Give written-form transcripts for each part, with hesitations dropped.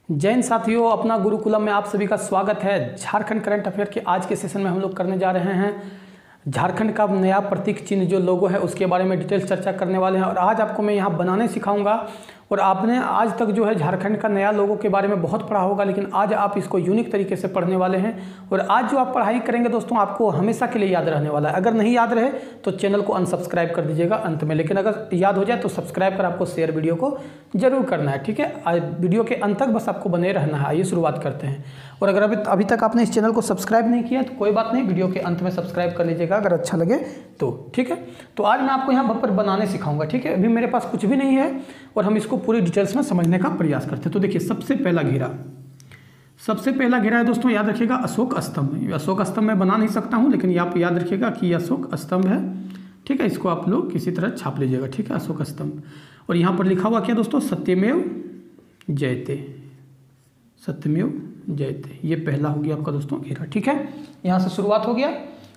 जैन साथियों, अपना गुरुकुलम में आप सभी का स्वागत है। झारखंड करंट अफेयर के आज के सेशन में हम लोग करने जा रहे हैं झारखंड का नया प्रतीक चिन्ह जो लोगो है उसके बारे में डिटेल्स चर्चा करने वाले हैं। और आज आपको मैं यहाँ बनाने सिखाऊंगा। और आपने आज तक जो है झारखंड का नया लोगो के बारे में बहुत पढ़ा होगा, लेकिन आज आप इसको यूनिक तरीके से पढ़ने वाले हैं। और आज जो आप पढ़ाई करेंगे दोस्तों, आपको हमेशा के लिए याद रहने वाला है। अगर नहीं याद रहे तो चैनल को अनसब्सक्राइब कर दीजिएगा अंत में, लेकिन अगर याद हो जाए तो सब्सक्राइब कर आपको शेयर वीडियो को जरूर करना है, ठीक है। वीडियो के अंत तक बस आपको बने रहना है। आइए शुरुआत करते हैं। और अगर अभी तक आपने इस चैनल को सब्सक्राइब नहीं किया तो कोई बात नहीं, वीडियो के अंत में सब्सक्राइब कर लीजिएगा अगर अच्छा लगे तो, ठीक है। तो आज मैं आपको यहाँ पर बनाने सिखाऊंगा, ठीक है। अभी मेरे पास कुछ भी नहीं है और हम इसको पूरी डिटेल्स में समझने का प्रयास करते हैं। तो देखिए, सबसे पहला घेरा है दोस्तों, याद रखिएगा अशोक स्तंभ। अशोक स्तंभ मैं बना नहीं सकता हूँ, लेकिन आप याद रखिएगा कि अशोक स्तंभ है, ठीक है। इसको आप लोग किसी तरह छाप लीजिएगा, ठीक है, अशोक स्तंभ। और यहाँ पर लिखा हुआ क्या दोस्तों, सत्यमेव जयते, सत्यमेव जयते। ये पहला हो गया आपका दोस्तों घेरा, ठीक है। यहाँ से शुरुआत हो गया।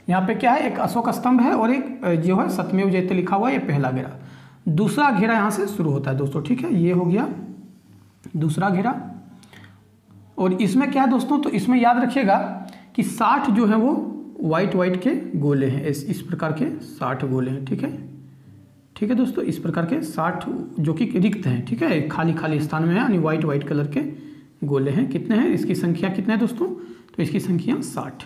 यहाँ पे क्या है, एक अशोक स्तंभ है और एक जो है सत्यमेव जयते लिखा हुआ है, ये पहला घेरा। दूसरा घेरा यहाँ से शुरू होता है दोस्तों, ठीक है। ये हो गया दूसरा घेरा। और इसमें क्या है दोस्तों, तो इसमें याद रखिएगा कि 60 जो है वो वाइट के गोले हैं। इस प्रकार के 60 गोले हैं, ठीक है, ठीक है दोस्तों। इस प्रकार के 60 जो कि रिक्त हैं, ठीक है, खाली स्थान में है, यानी वाइट कलर के गोले हैं। कितने हैं, इसकी संख्या कितने हैं दोस्तों, तो इसकी संख्या 60।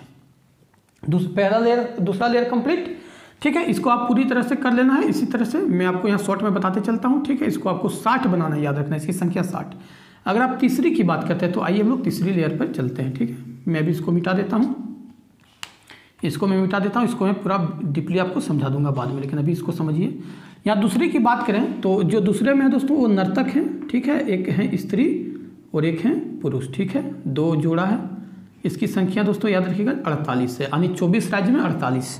दूसरा लेयर कंप्लीट, ठीक है। इसको आप पूरी तरह से कर लेना है। इसी तरह से मैं आपको यहाँ शॉर्ट में बताते चलता हूँ, ठीक है। इसको आपको 60 बनाना है, याद रखना है, इसकी संख्या 60। अगर आप तीसरी की बात करते हैं तो आइए हम लोग तीसरी लेयर पर चलते हैं, ठीक है। मैं भी इसको मिटा देता हूँ, इसको मैं मिटा देता हूँ। इसको मैं पूरा डीपली आपको समझा दूंगा बाद में, लेकिन अभी इसको समझिए। यहाँ दूसरी की बात करें तो जो दूसरे में है दोस्तों वो नर्तक हैं, ठीक है। एक है स्त्री और एक है पुरुष, ठीक है, 2 जोड़ा है। इसकी संख्या दोस्तों याद रखिएगा 48 है, यानी 24 राज्य में 48।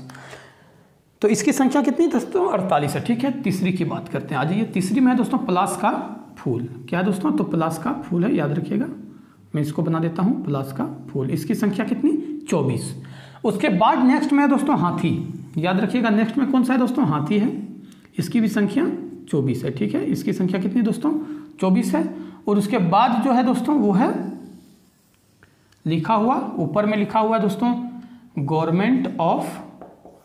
तो इसकी संख्या कितनी दोस्तों, 48 है, ठीक है। तीसरी की बात करते हैं। आ जाइए, तीसरी में है दोस्तों पलाश का फूल। क्या है दोस्तों, तो पलाश का फूल है, याद रखिएगा। मैं इसको बना देता हूँ, पलाश का फूल। इसकी संख्या कितनी, 24। उसके बाद नेक्स्ट में है दोस्तों हाथी। याद रखिएगा नेक्स्ट में कौन सा है दोस्तों, हाथी है। इसकी भी संख्या 24 है, ठीक है। इसकी संख्या कितनी दोस्तों, 24 है। और उसके बाद जो है दोस्तों वो है लिखा हुआ, ऊपर में लिखा हुआ है दोस्तों गवर्नमेंट ऑफ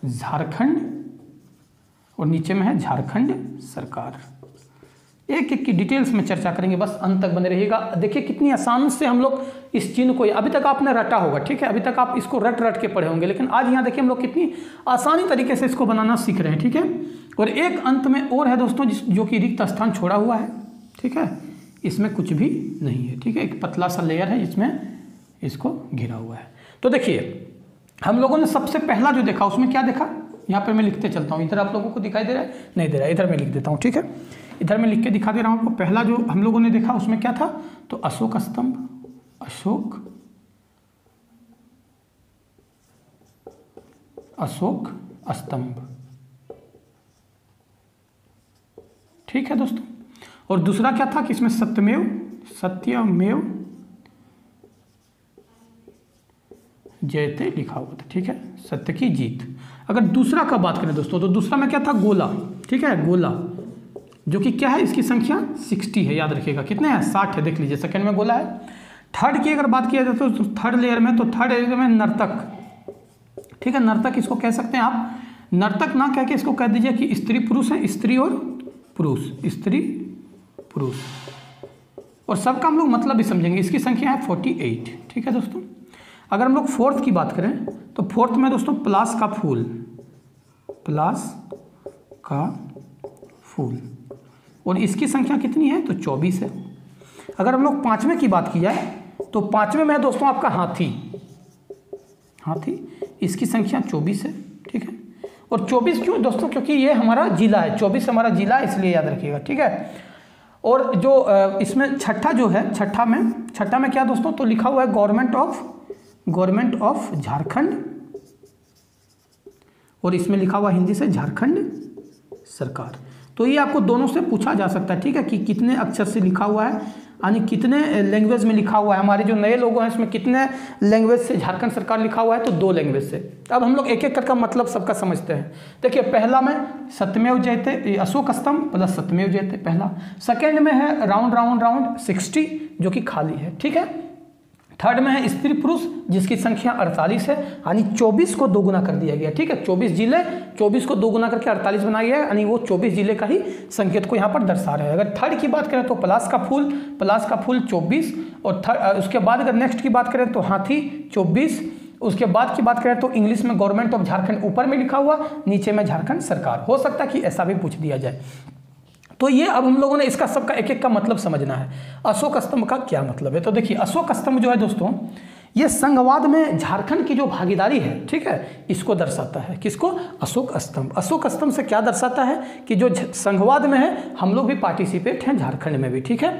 झारखंड, और नीचे में है झारखंड सरकार। एक एक की डिटेल्स में चर्चा करेंगे, बस अंत तक बने रहिएगा। देखिए कितनी आसान से हम लोग इस चिन्ह को, अभी तक आपने रटा होगा, ठीक है, अभी तक आप इसको रट के पढ़े होंगे, लेकिन आज यहाँ देखिए हम लोग कितनी आसानी तरीके से इसको बनाना सीख रहे हैं, ठीक है। और एक अंत में और है दोस्तों जो कि रिक्त स्थान छोड़ा हुआ है, ठीक है। इसमें कुछ भी नहीं है, ठीक है। एक पतला सा लेयर है जिसमें इसको घिरा हुआ है। तो देखिए हम लोगों ने सबसे पहला जो देखा उसमें क्या देखा, यहाँ पर मैं लिखते चलता हूँ। इधर आप लोगों को दिखाई दे रहा है, नहीं दे रहा है, इधर मैं लिख देता हूँ, ठीक है। इधर मैं लिख के दिखा दे रहा हूँ आपको। पहला जो हम लोगों ने देखा उसमें क्या था, तो अशोक स्तंभ, अशोक स्तंभ, ठीक है दोस्तों। और दूसरा क्या था कि इसमें सत्यमेव जयते लिखा हुआ था, ठीक है, सत्य की जीत। अगर दूसरा का बात करें दोस्तों तो दूसरा में क्या था, गोला, ठीक है, गोला, जो कि क्या है, इसकी संख्या 60 है, याद रखिएगा। कितने हैं, 60 है, देख लीजिए। सेकंड में गोला है। थर्ड की अगर बात किया जाए तो थर्ड लेयर में, तो थर्ड लेयर में नर्तक, ठीक है, नर्तक इसको कह सकते हैं आप। नर्तक ना कह के इसको कह दीजिए कि स्त्री पुरुष है, स्त्री और पुरुष, स्त्री पुरुष। और सबका हम लोग मतलब भी समझेंगे। इसकी संख्या है 48, ठीक है दोस्तों। अगर हम लोग फोर्थ की बात करें तो फोर्थ में दोस्तों पलाश का फूल, और इसकी संख्या कितनी है, तो 24 है। अगर हम लोग पांचवें की बात की जाए तो पांचवें में है दोस्तों आपका हाथी, इसकी संख्या 24 है, ठीक है। और 24 क्यों दोस्तों, क्योंकि ये हमारा जिला है, 24 हमारा जिला है, इसलिए याद रखिएगा, ठीक है। और जो इसमें छठा जो है, छठा में क्या दोस्तों, तो लिखा हुआ है गवर्नमेंट ऑफ झारखंड, और इसमें लिखा हुआ हिंदी से झारखंड सरकार। तो ये आपको दोनों से पूछा जा सकता है, ठीक है, कि कितने अक्षर से लिखा हुआ है, यानी कितने लैंग्वेज में लिखा हुआ है। हमारे जो नए लोगों हैं इसमें कितने लैंग्वेज से झारखंड सरकार लिखा हुआ है, तो 2 लैंग्वेज से। अब हम लोग एक एक करके मतलब सबका समझते हैं। देखिए पहला में सत्यमेव जयते, अशोक स्तंभ प्लस सत्यमेव जयते पहला। सेकेंड में है राउंड राउंड राउंड 60 जो कि खाली है, ठीक है। थर्ड में है स्त्री पुरुष जिसकी संख्या 48 है, यानी 24 को 2 गुना कर दिया गया, ठीक है। 24 जिले, 24 को 2 गुना करके 48 बनाया गया है, यानी वो 24 जिले का ही संकेत को यहाँ पर दर्शा रहे हैं। अगर थर्ड की बात करें तो पलाश का फूल 24, और उसके बाद अगर नेक्स्ट की बात करें तो हाथी 24, उसके बाद की बात करें तो इंग्लिश में गवर्नमेंट ऑफ झारखंड ऊपर में लिखा हुआ, नीचे में झारखंड सरकार। हो सकता है कि ऐसा भी पूछ दिया जाए। तो ये अब हम लोगों ने इसका सबका एक एक का मतलब समझना है। अशोक स्तंभ का क्या मतलब है, तो देखिए अशोक स्तंभ जो है दोस्तों, ये संघवाद में झारखंड की जो भागीदारी है, ठीक है, इसको दर्शाता है। किसको? अशोक स्तंभ। अशोक स्तंभ से क्या दर्शाता है कि जो संघवाद में है हम लोग भी पार्टिसिपेट हैं झारखंड में भी, ठीक है।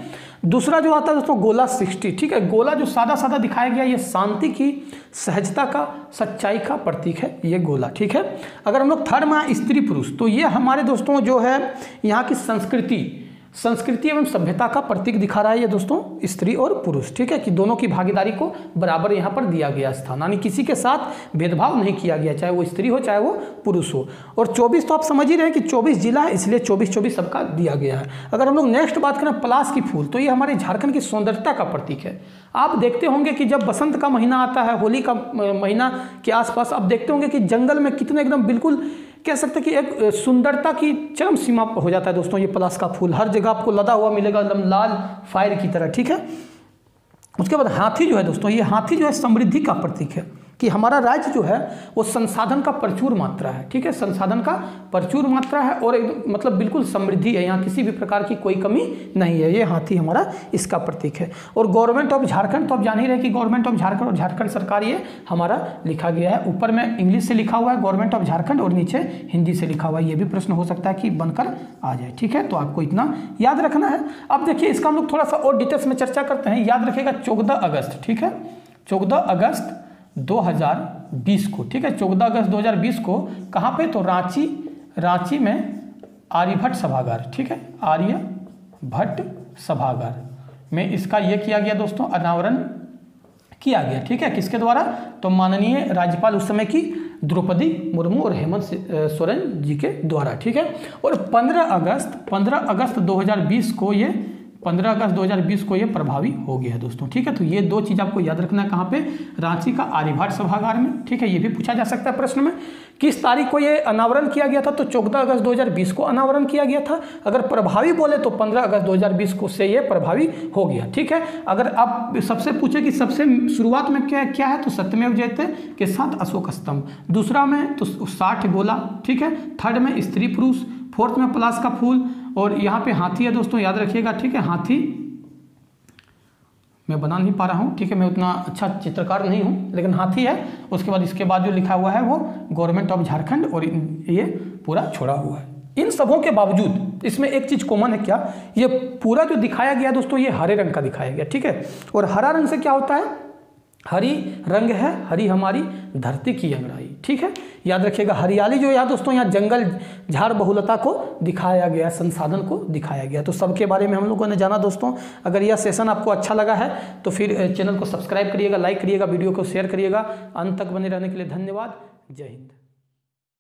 दूसरा जो आता है दोस्तों गोला 60, ठीक है। गोला जो सादा सादा दिखाया गया, ये शांति की, सहजता का, सच्चाई का प्रतीक है ये गोला, ठीक है। अगर हम लोग थर्ड में आए स्त्री पुरुष, तो ये हमारे दोस्तों जो है यहाँ की संस्कृति एवं सभ्यता का प्रतीक दिखा रहा है ये दोस्तों, स्त्री और पुरुष, ठीक है, कि दोनों की भागीदारी को बराबर यहाँ पर दिया गया स्थान, यानी किसी के साथ भेदभाव नहीं किया गया, चाहे वो स्त्री हो चाहे वो पुरुष हो। और 24 तो आप समझ ही रहे हैं कि 24 जिला है, इसलिए 24 सबका दिया गया है। अगर हम लोग नेक्स्ट बात करें पलाश की फूल, तो ये हमारे झारखंड की सौंदर्यता का प्रतीक है। आप देखते होंगे कि जब बसंत का महीना आता है, होली का महीना के आसपास, आप देखते होंगे कि जंगल में कितने एकदम बिल्कुल कह सकते हैं कि एक सुंदरता की चरम सीमा हो जाता है दोस्तों ये पलाश का फूल। हर जगह आपको लदा हुआ मिलेगा एकदम लाल फायर की तरह, ठीक है। उसके बाद हाथी जो है दोस्तों, ये हाथी जो है समृद्धि का प्रतीक है, कि हमारा राज्य जो है वो संसाधन का प्रचुर मात्रा है, ठीक है, संसाधन का प्रचुर मात्रा है और एक मतलब बिल्कुल समृद्धि है, यहाँ किसी भी प्रकार की कोई कमी नहीं है। ये हाथी हमारा इसका प्रतीक है। और गवर्नमेंट ऑफ झारखंड, तो आप जान ही रहे कि गवर्नमेंट ऑफ झारखंड और झारखंड सरकार ये हमारा लिखा गया है। ऊपर में इंग्लिश से लिखा हुआ है गवर्नमेंट ऑफ झारखंड और नीचे हिंदी से लिखा हुआ है। ये भी प्रश्न हो सकता है कि बनकर आ जाए, ठीक है, तो आपको इतना याद रखना है। अब देखिए इसका हम लोग थोड़ा सा और डिटेल्स में चर्चा करते हैं। याद रखिएगा 14 अगस्त, ठीक है, 14 अगस्त 2020 को, ठीक है, 14 अगस्त 2020 को कहाँ पे, तो रांची में आर्यभट्ट सभागार, ठीक है, आर्यभट्ट सभागार में इसका ये किया गया दोस्तों, अनावरण किया गया, ठीक है, किसके द्वारा, तो माननीय राज्यपाल उस समय की द्रौपदी मुर्मू और हेमंत सोरेन जी के द्वारा, ठीक है। और 15 अगस्त 2020 को ये 15 अगस्त 2020 को ये प्रभावी हो गया है दोस्तों, ठीक है। तो ये 2 चीज़ आपको याद रखना है, कहाँ पे, रांची का आर्यभट्ट सभागार में, ठीक है। ये भी पूछा जा सकता है प्रश्न में, किस तारीख को ये अनावरण किया गया था, तो 14 अगस्त 2020 को अनावरण किया गया था। अगर प्रभावी बोले तो 15 अगस्त 2020 को से ये प्रभावी हो गया, ठीक है। अगर आप सबसे पूछे कि सबसे शुरुआत में क्या है, तो सत्यमेव जयते के साथ अशोक स्तंभ, दूसरा में तो 60 गोला, ठीक है, थर्ड में स्त्री पुरुष, फोर्थ में पलाश का फूल, और यहाँ पे हाथी है दोस्तों, याद रखिएगा, ठीक है। हाथी मैं बना नहीं पा रहा हूँ, ठीक है, मैं उतना अच्छा चित्रकार नहीं हूँ, लेकिन हाथी है। उसके बाद इसके बाद जो लिखा हुआ है वो गवर्नमेंट ऑफ झारखंड और ये पूरा छोड़ा हुआ है। इन सबों के बावजूद इसमें एक चीज़ कॉमन है, क्या, ये पूरा जो दिखाया गया दोस्तों ये हरे रंग का दिखाया गया, ठीक है। और हरा रंग से क्या होता है, हरी रंग है, हरी हमारी धरती की अंगड़ाई, ठीक है। याद रखिएगा हरियाली जो यहाँ दोस्तों, यहाँ जंगल झाड़ बहुलता को दिखाया गया, संसाधन को दिखाया गया। तो सबके बारे में हम लोगों ने जाना दोस्तों। अगर यह सेशन आपको अच्छा लगा है तो फिर चैनल को सब्सक्राइब करिएगा, लाइक करिएगा, वीडियो को शेयर करिएगा। अंत तक बने रहने के लिए धन्यवाद। जय हिंद।